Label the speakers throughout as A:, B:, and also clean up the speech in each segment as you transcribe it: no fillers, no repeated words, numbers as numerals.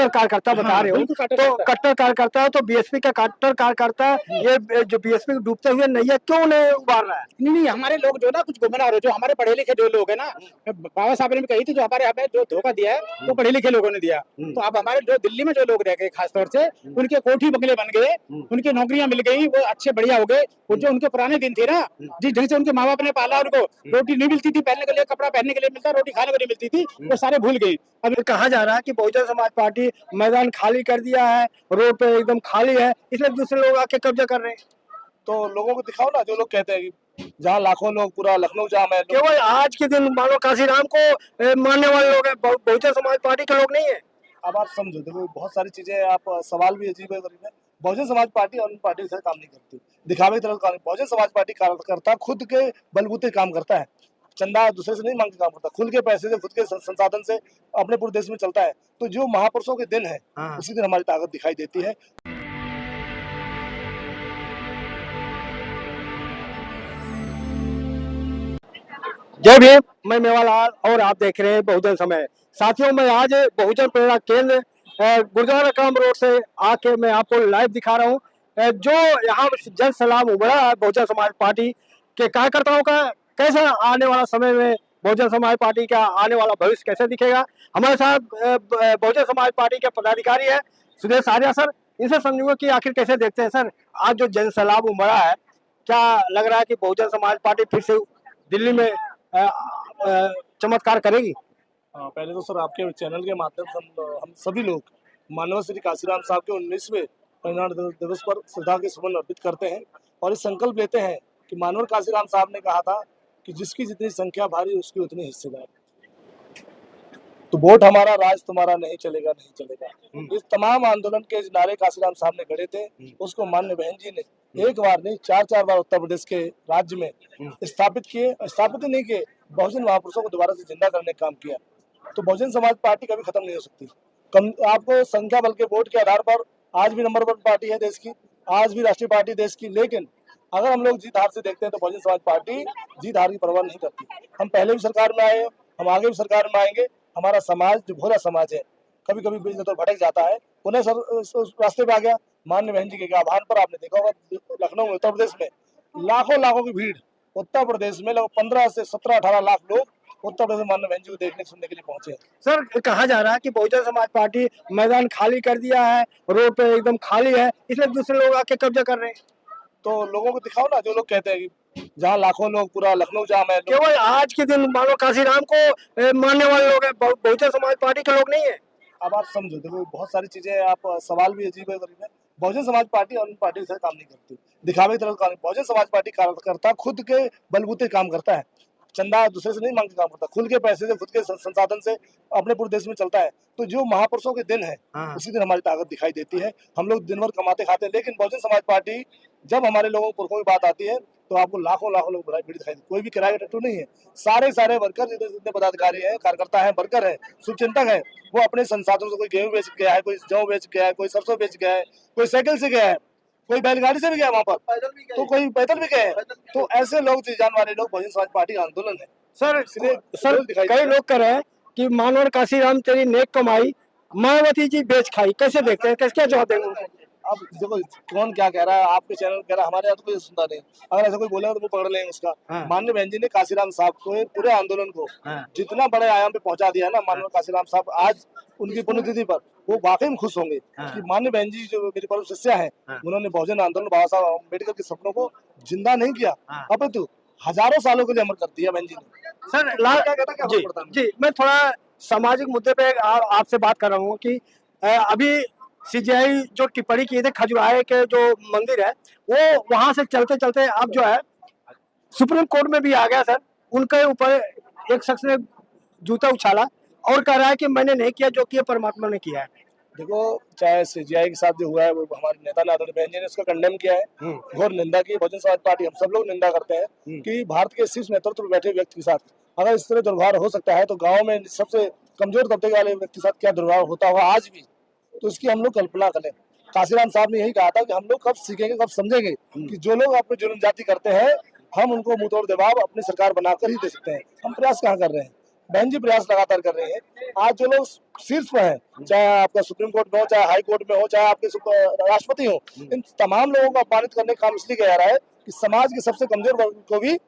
A: कट्टर कार्यकर्ता बता रहे हो, तो कट्टर कार्यकर्ता है तो बीएसपी का कट्टर कार्यकर्ता ये जो बीएसपी को डूबते हुए नैया क्यों नहीं उबार रहा है?
B: नहीं, हमारे लोग जो ना कुछ गुमराह हो, जो हमारे पढ़े लिखे जो लोग है ना, बाबा साहब ने भी कही थी, जो हमारे हमें जो धोखा दिया है वो पढ़े लिखे लोगों ने दिया। तो अब हमारे जो दिल्ली में जो लोग रह गए खासतौर से, उनके कोठी बंगले बन गए, उनकी नौकरियां मिल गई, वो अच्छे बढ़िया हो गए। वो जो उनके पुराने दिन थे ना, जिस ढंग से उनके माँ बाप ने पाला, उनको रोटी नहीं मिलती थी पहनने के लिए, कपड़ा पहनने के लिए मिलता, रोटी खाने को नहीं मिलती थी, वो सारे भूल गई।
A: अब कहा जा रहा है कि बहुजन समाज पार्टी मैदान खाली कर दिया है, रोड पे एकदम खाली है, इसलिए दूसरे लोग आके कब्जा कर रहे हैं।
C: तो लोगों को दिखाओ ना, जो लोग कहते हैं कि जहाँ लाखों लोग, पूरा लखनऊ जाम है।
A: केवल आज के दिन मानो काशीराम को मानने वाले लोग हैं, बहुजन समाज पार्टी के लोग नहीं है।
C: अब आप समझो, देखो बहुत सारी चीजें, आप सवाल भी अजीब है गरीब है। बहुजन समाज पार्टी और पार्टी से काम नहीं करती, दिखावे की तरह काम। बहुजन समाज पार्टी कार्यकर्ता खुद के बलबूते काम करता है, चंदा दूसरे से नहीं मांग के काम करता, खुद के पैसे से, खुद के संसाधन से अपने पूरे देश में चलता है। तो जो महापुरुषों के दिन है, उसी दिन हमारी ताकत दिखाई देती है।
A: जय भीम, मैं मेवालाल और आप देख रहे हैं बहुजन समय। साथियों, मैं आज बहुजन प्रेरणा केंद्र गुरुद्वारा काम रोड से आके मैं आपको लाइव दिखा रहा हूँ, जो यहाँ जन सलाम उमड़ा है बहुजन समाज पार्टी के कार्यकर्ताओं का। कैसा आने वाला समय में बहुजन समाज पार्टी का आने वाला भविष्य कैसे दिखेगा। हमारे साथ बहुजन समाज पार्टी के पदाधिकारी है सुदेश आर्या सर, इनसे समझूंगा कि आखिर कैसे देखते हैं सर आज जो जन सलाम उमड़ा है, क्या लग रहा है कि बहुजन समाज पार्टी फिर से दिल्ली में चमत्कार करेगी?
C: पहले तो सर आपके चैनल के माध्यम से हम सभी लोग माननीय श्री काशीराम साहब के 19वें परिनिर्वाण दिवस पर श्रद्धा के सुमन अर्पित करते हैं और इस संकल्प लेते हैं कि माननीय काशीराम साहब ने कहा था कि जिसकी जितनी संख्या भारी उसकी उतनी हिस्सेदार। तो वोट हमारा, राज तुम्हारा, नहीं चलेगा नहीं चलेगा, इस तमाम आंदोलन के नारे काशीराम साहब ने गढ़े थे। उसको माननीय बहन जी ने एक बार नहीं, 4-4 बार उत्तर प्रदेश के राज्य में स्थापित किए। स्थापित नहीं किए, बहुजन महापुरुषों को दोबारा से जिंदा करने का काम किया। तो बहुजन समाज पार्टी कभी खत्म नहीं हो सकती। आपको संख्या बल के वोट के आधार पर आज भी नंबर 1 पार्टी है देश की, आज भी राष्ट्रीय पार्टी देश की। लेकिन अगर हम लोग जीत हार से देखते हैं तो बहुजन समाज पार्टी जीत हार की परवाह नहीं करती। हम पहले भी सरकार में आए, हम आगे भी सरकार में आएंगे। हमारा समाज जो भोला समाज है, कभी कभी बीच में तो भटक जाता है, उन्हें रास्ते पे आ गया। माननीय बहन जी के आह्वान पर आपने देखा होगा लखनऊ में, उत्तर प्रदेश में लाखों की भीड़, उत्तर प्रदेश में लगभग 15 से 17-18 लाख लोग उत्तर प्रदेश में माननीय बहन जी को देखने सुनने के लिए पहुंचे।
A: सर, कहा जा रहा है कि बहुजन समाज पार्टी मैदान खाली कर दिया है, रोड पे एकदम खाली है, इसलिए दूसरे लोग आके कब्जा कर रहे हैं।
C: तो लोगों को दिखाओ ना, जो लोग कहते हैं कि जहाँ लाखों लोग, पूरा लखनऊ जाम है।
A: केवल आज के दिन मानो काशीराम को मानने वाले लोग हैं, बहुजन समाज पार्टी के लोग नहीं है।
C: अब आप समझो, देखो बहुत सारी चीजें, आप सवाल भी अजीब है गरीब है। बहुजन समाज पार्टी और पार्टी से काम नहीं करती, दिखावे की तरह काम। बहुजन समाज पार्टी कार्यकर्ता खुद के बलबूते काम करता है, चंदा दूसरे से नहीं मांग के काम करता, खुद के पैसे से, खुद के संसाधन से अपने पूरे देश में चलता है। तो जो महापुरुषों के दिन है, उसी दिन हमारी ताकत दिखाई देती है। हम लोग दिन भर कमाते खाते हैं, लेकिन बहुजन समाज पार्टी जब हमारे लोगों पुरखों की बात आती है तो आपको लाखों लोग भीड़ दिखाई देती। कोई भी किराए का टट्टू नहीं है, सारे वर्कर जितने पदाधिकारी हैं, कार्यकर्ता हैं, वर्कर हैं, शुभचिंतक हैं, वो अपने संसाधनों से, कोई गेहूं बेच गया है, कोई जौ बेच गया है, कोई सरसों बेच गया है, कोई साइकिल से गया है, कोई बैलगाड़ी से भी गया वहां पर, तो कोई पैदल भी गए। तो ऐसे लोग, जान वाले लोग, बहुजन समाज पार्टी का आंदोलन है।
A: सर, कई लोग कह रहे हैं कि मानवर काशीराम तेरी नेक कमाई, मायावती जी बेच खाई, कैसे देखते हैं, कैसे क्या जवाब देंगे?
C: अब देखो कौन क्या कह रहा है, आपके चैनल कह रहा है, हमारे यहाँ तो कोई सुनता नहीं। अगर ऐसा कोई बोलेगा तो वो पकड़ लेंगे उसका। माननीय बहन जी ने काशीराम साहब को, पूरे आंदोलन को जितना बड़े आयाम पे पहुंचा दिया है ना, माननीय काशीराम साहब आज उनकी पुण्यतिथि पर वो वाकई में खुश होंगे कि माननीय बहन जी जो मेरी परम शिष्या है, उन्होंने बहुजन आंदोलन, बाबा साहब अम्बेडकर के सपनों को जिंदा नहीं किया, अपितु हजारों सालों के लिए अमर कर दिया बहन जी ने।
A: सर, जी, मैं थोड़ा सामाजिक मुद्दे पे आपसे बात कर रहा हूँ कि अभी सीजीआई जो टिप्पणी की थी, खजुराहे के जो मंदिर है, वो वहां से चलते चलते अब जो है सुप्रीम कोर्ट में भी आ गया सर। उनके ऊपर एक शख्स ने जूता उछाला और कह रहा है कि मैंने नहीं किया, जो किया परमात्मा ने किया है।
C: देखो, चाहे सीजीआई के साथ जो हुआ है, वो हमारे नेता आदरणीय बहन जी ने उसका कंडेम किया है, घोर निंदा की। बहुजन समाज पार्टी, हम सब लोग निंदा करते हैं कि भारत के शीर्ष नेतृत्व में बैठे व्यक्ति के साथ अगर इस तरह दुर्व्यवहार हो सकता है, तो गाँव में सबसे कमजोर तबके वाले व्यक्ति के साथ क्या दुर्व्यवहार होता होगा आज भी, तो इसकी हम लोग कल्पना करें। काशीराम साहब ने यही कहा था कि हम लोग कब सीखेंगे, कब समझेंगे कि जो लोग अपने जुर्म जाति करते हैं, हम उनको मुंहतोड़ जवाब अपनी सरकार बनाकर ही दे सकते हैं। हम प्रयास कहाँ कर रहे हैं? बहन जी प्रयास लगातार कर रही है। आज जो लोग शीर्ष पर हैं, चाहे आपका सुप्रीम कोर्ट में हो, चाहे हाई कोर्ट में हो, चाहे आपके राष्ट्रपति हो, इन तमाम लोगों को अपमानित करने का काम इसलिए किया जा रहा है कि समाज के सबसे कमजोर वर्ग को भी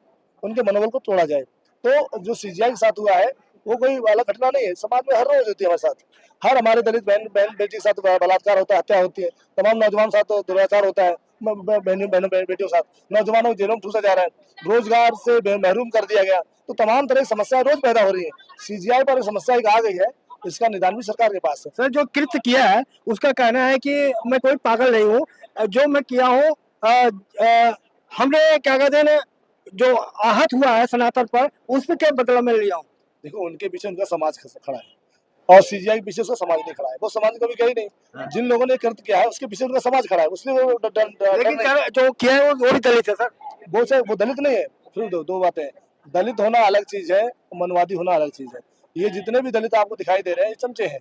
C: उनके मनोबल को तोड़ा जाए। तो जो सीजीआई के साथ हुआ है वो कोई अलग घटना नहीं है, समाज में हर रोज होती है हमारे साथ। हर हमारे दलित बहन बेटी के साथ बलात्कार होता है, हत्या होती है, तमाम नौजवान साथ दुराचार होता है, बहनों बेटियों के साथ, नौजवानों को जेलों में ठूसा जा रहा है, रोजगार से महरूम कर दिया गया। तो तमाम तरह की समस्याएं रोज पैदा हो रही है। सीजीआई पर समस्या एक आ गई है, इसका निदान भी सरकार के पास है।
A: सर जो कृत्य किया है उसका कहना है कि मैं कोई पागल नहीं हूँ, जो मैं किया हूँ हमने क्या कहते हैं जो आहत हुआ है सनातन पर उस पर क्या बदला मैं लिया हूँ।
C: देखो उनके पीछे उनका समाज खड़ा है और सीजीआई के पीछे उसका समाज नहीं खड़ा है। वो समाज कभी कहीं नहीं, जिन लोगों ने कृत्य किया है उसके पीछे उनका समाज खड़ा है, उसलिए वो
A: लेकिन जो किया है वो भी दलित है सर।
C: वो दलित नहीं है। फिर दो बातें हैं, दलित होना अलग चीज है, मनवादी होना अलग चीज है। ये जितने भी दलित आपको दिखाई दे रहे हैं ये चमचे हैं।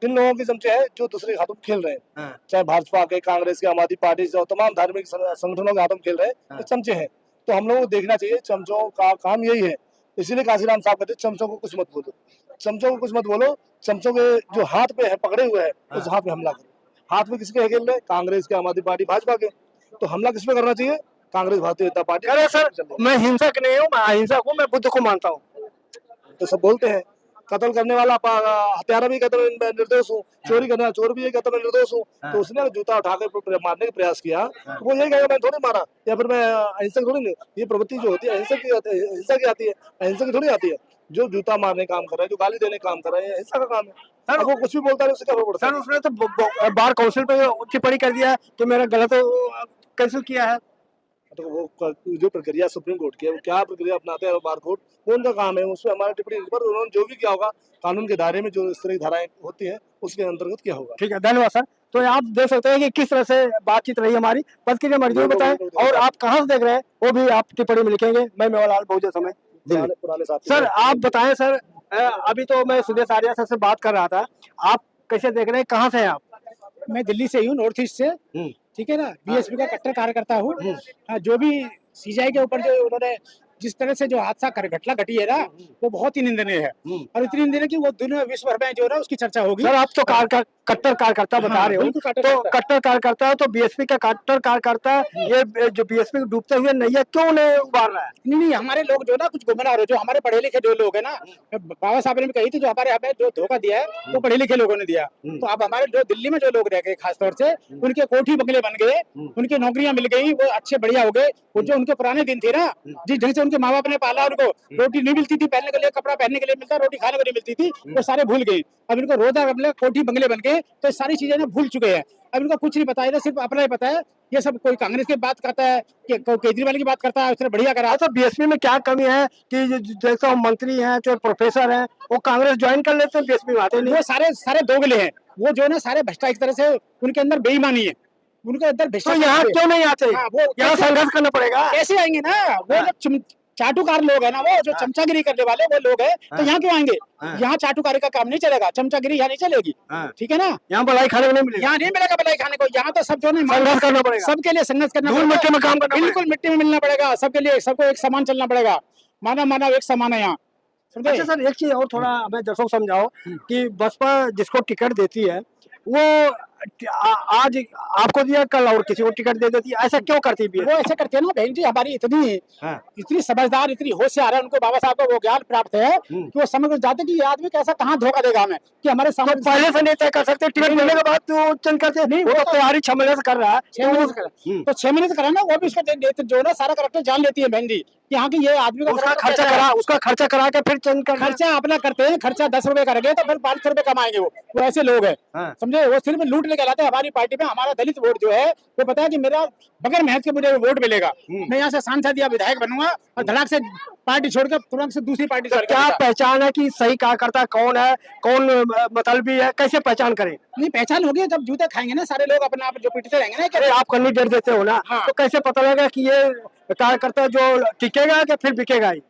C: किन लोगों के चमचे हैं? जो दूसरे के हाथों में खेल रहे हैं, चाहे भाजपा के, कांग्रेस के, आम आदमी पार्टी से, तमाम धार्मिक संगठनों के हाथों में खेल रहे हैं, ये चमचे हैं। तो हम लोगों को देखना चाहिए चमचों का काम यही है। इसीलिए काशीराम साहब कहते हैं चमचों को कुछ मत बोलो, चमचों को कुछ मत बोलो। चमचों के जो हाथ पे है पकड़े हुए हैं उस हाथ पे हमला करो। हाथ में किसके खेल रहे? कांग्रेस के, आम आदमी पार्टी, भाजपा के। तो हमला किस पे करना चाहिए? कांग्रेस, भारतीय जनता पार्टी।
A: अरे सर मैं हिंसक नहीं हूँ, मैं अहिंसक हूँ, मैं बुद्ध को मानता हूँ।
C: तो सब बोलते हैं कत्ल करने वाला हत्यारा भी कहता मैं निर्दोष हूँ, चोरी करने वाला चोर भी ये कहता मैं निर्दोष हूँ। तो उसने जूता उठाकर मारने का प्रयास किया तो वो यही कहेगा मैं थोड़ी मारा या फिर मैं अहिंसक थोड़ी नहीं। ये प्रवृत्ति जो होती है हिंसा की आती है, अहिंसा की थोड़ी आती है। जो जूता मारने काम कर रहा है, जो गाली देने काम कर रहा है, हिंसा का काम है। सर वो कुछ भी बोलता है उससे क्या फर्क पड़ता है?
A: सर उसने तो बार काउंसिल पे टिप्पणी कर दिया कि मेरा गलत कैंसिल किया है।
C: तो वो जो प्रक्रिया सुप्रीम कोर्ट की है, वो क्या प्रक्रिया अपनाते हैं बार कोर्ट, वो उनका काम है, उसमें हमारा टिप्पणी पर उन्होंने जो भी किया होगा कानून के दायरे में, जो इस तरह की धाराएं होती है उसके अंतर्गत किया होगा।
A: ठीक है, धन्यवाद सर। तो आप देख सकते हैं कि किस तरह से बातचीत रही हमारी। प्रतिक्रिया मर्जी में बताएं और आप कहाँ से देख रहे हैं वो भी आप टिप्पणी में लिखेंगे। मैं मेवालाल, बहुजन समय
C: पुराने साथी
A: सर आप बताएं सर, अभी तो मैं सुदेश आर्या सर से बात कर रहा था, आप कैसे देख रहे हैं, कहाँ से हैं आप?
B: मैं दिल्ली से ही हूँ, नॉर्थ ईस्ट से, ठीक है ना। बीएसपी का कट्टर कार्यकर्ता हूँ। जो भी सीजीआई के ऊपर जो उन्होंने जिस तरह से जो हादसा घटना घटी है ना, वो बहुत ही निंदनीय है और इतनी निंदनीय कि वो दुनिया विश्व भर में जो है ना उसकी चर्चा होगी।
A: सर आप तो कट्टर कार्यकर्ता बता रहे हो, तो कट्टर कार्यकर्ता तो बीएसपी का कट्टर कार्यकर्ता ये जो बीएसपी डूबते हुए नैया क्यों नहीं उबार रहा है?
B: नहीं, हमारे लोग जो ना कुछ गुमराह हो, जो हमारे पढ़े लिखे जो लोग है ना, बाबा साहब ने भी कही थी, जो हमारे हमें जो धोखा दिया है वो पढ़े लिखे लोगों ने दिया। तो अब हमारे जो दिल्ली में जो लोग रह गए खासतौर से, उनके कोठी बंगले बन गए, उनकी नौकरियां मिल गई, वो अच्छे बढ़िया हो गए। वो जो उनके पुराने दिन थे ना, जिस ढंग से उनके माँ बाप ने पाला, उनको रोटी नहीं मिलती थी पहनने के लिए, कपड़ा पहनने के लिए मिलता, रोटी खाने को नहीं मिलती थी, वो सारे भूल गए। अब इनको रोजा बंगले, कोठी बंगले बन गए, तो सारी चीजें ना भूल चुके हैं। अब इनको कुछ नहीं पता है, सिर्फ अपना ही पता है। ये सब कोई कांग्रेस की बात करता है, केजरीवाल की बात करता है, उसने बढ़िया करा।
A: तो बीएसपी में क्या कमी है कि जैसे मंत्री हैं, जो प्रोफेसर हैं, वो कांग्रेस ज्वाइन कर लेते हैं, बीएसपी में आते नहीं।
B: वो सारे दोगले हैं, वो जो है ना सारे भ्रष्टाचार, एक तरह से उनके अंदर बेईमानी है, उनके अंदर भ्रष्टाचार।
A: तो यहाँ क्यों नहीं आते?
B: वो
A: यहाँ संघर्ष करना पड़ेगा।
B: कैसे आएंगे ना? वो जो चाटुकार लोग है ना, वो जो चमचागिरी करने वाले वो लोग हैं, तो यहाँ क्यों आएंगे? यहाँ चाटुकारी का काम नहीं चलेगा, चमचागिरी यहाँ नहीं चलेगी, ठीक है ना।
A: यहाँ भलाई खाने को नहीं मिलेगा,
B: यहाँ नहीं मिलेगा भलाई खाने को। यहाँ तो सब जो है
A: संघर्ष करना पड़ेगा,
B: सबके लिए संघर्ष करना पड़ेगा,
A: मिट्टी में काम करना पड़ेगा,
B: बिल्कुल मिट्टी में मिलना पड़ेगा सबके लिए, सबको एक समान चलना पड़ेगा, मानव एक समान है यहाँ।
A: अच्छा सर एक चीज और थोड़ा हमें दर्शकों को समझाओ कि बसपा जिसको टिकट देती है वो आज आपको दिया, कल और किसी को टिकट दे देती है, ऐसा क्यों करती है?
B: वो ऐसे करते हैं ना बहन जी, हमारी इतनी समझदार, इतनी होशियार है, उनको बाबा साहब को वो ज्ञान प्राप्त है कि वो समझ जाते कि ये आदमी कैसा कहाँ धोखा देगा हमें, कि हमारे सामने
A: पहले से नहीं तय कर सकते, टिकट मिलने के बाद तो चंद करते नहीं। वो तो तैयारी 6 महीने से कर रहा है,
B: 6 महीने से कर रहा है, तो 6 महीने से कर रहा है ना, वो भी उसको जो है ना सारा करेक्टर जान लेती है बहन जी, यहाँ की ये आदमी का
A: उसका खर्चा करा के फिर चंद कर,
B: खर्चा अपना करते हैं। खर्चा 10 रुपए करेंगे तो फिर 500 रुपए कमाएंगे। वो ऐसे लोग हैं, समझे। वो सिर्फ लूटने के लाते हैं। हमारी पार्टी में हमारा दलित वोट जो है वो पता है कि मेरा बगैर मेहनत के मुझे वोट मिलेगा। मैं यहाँ से सांसद या विधायक बनूंगा और धड़ाक से पार्टी छोड़कर तुरंत से दूसरी पार्टी।
A: तो क्या पहचान है कि सही कार्यकर्ता कौन है, कौन मतलबी है, कैसे पहचान करें?
B: नहीं, पहचान होगी जब जूते खाएंगे ना सारे लोग, अपना आप जो पीटते रहेंगे ना।
A: अरे आप कैंडिडेट देते हो ना, तो कैसे पता लगेगा कि ये कार्यकर्ता जो टिकेगा कि फिर बिकेगा ही?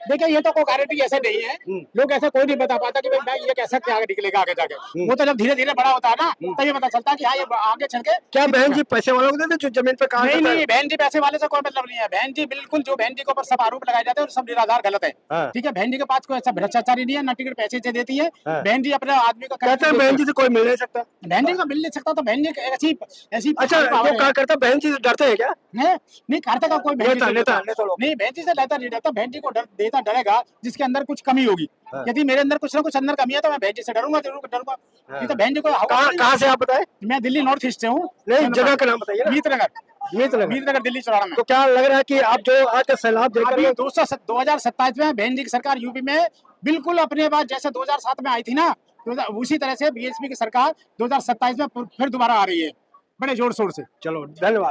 B: देखिए ये तो कोई गारंटी ऐसे नहीं है, लोग ऐसे कोई नहीं बता पाता कि भाई मैं ये कैसे क्या निकलेगा आगे जाके। वो तो जब धीरे धीरे बड़ा होता है ना तभी पता चलता है कि हाँ ये आगे चल के।
A: क्या बहन जी पैसे वालों को देते जो जमीन पे काम
B: नहीं
A: करता है?
B: नहीं, बहन जी पैसे वाले से कोई मतलब नहीं है। बहन जी बिल्कुल, जो बहन जी के ऊपर सब आरोप लगाए जाते हैं और सब निराधार गलत है।
A: हाँ।
B: ठीक है, बहन जी के पास कोई ऐसा भ्रष्टाचारी नहीं है, ना टिकट पैसे से देती है।
A: हाँ।
B: बहन जी अपने आदमी को
A: कहते हैं बहन जी से कोई मिल नहीं सकता।
B: बहन जी को मिल नहीं सकता, तो बहन जी ऐसी ऐसी
A: अच्छा, जो क्या करता बहन जी से डरते हैं क्या?
B: है नहीं, करता का कोई बहन जी
A: नेता
B: से
A: नेता
B: डरता।
A: नेता लोग।
B: नहीं, बहन जी से लेता नहीं डरता, बहन जी को देता डरेगा जिसके अंदर कुछ कमी होगी।
A: हाँ।
B: यदि मेरे अंदर कुछ ना कुछ अंदर कमी है तो मैं बहन जी से डरूंगा, जरूर डरूंगा। नहीं तो बहन जी को
A: कहाँ से आप बताए?
B: मैं दिल्ली नॉर्थ ईस्ट से हूँ।
A: नहीं, जगह का नाम बताइए ना।
B: मीतनगर,
A: मीतनगर।
B: दिल्ली चौराहा में।
A: तो क्या लग रहा है कि आप जो आज का सैलाब देख
B: अभी
A: रहे हो
B: 2027 में बहन जी की सरकार यूपी में बिल्कुल अपने बाद जैसे 2007 में आई थी ना, उसी तरह से बीएसपी की सरकार 2027 में फिर दोबारा आ रही है बड़े जोर शोर से।
A: चलो धन्यवाद।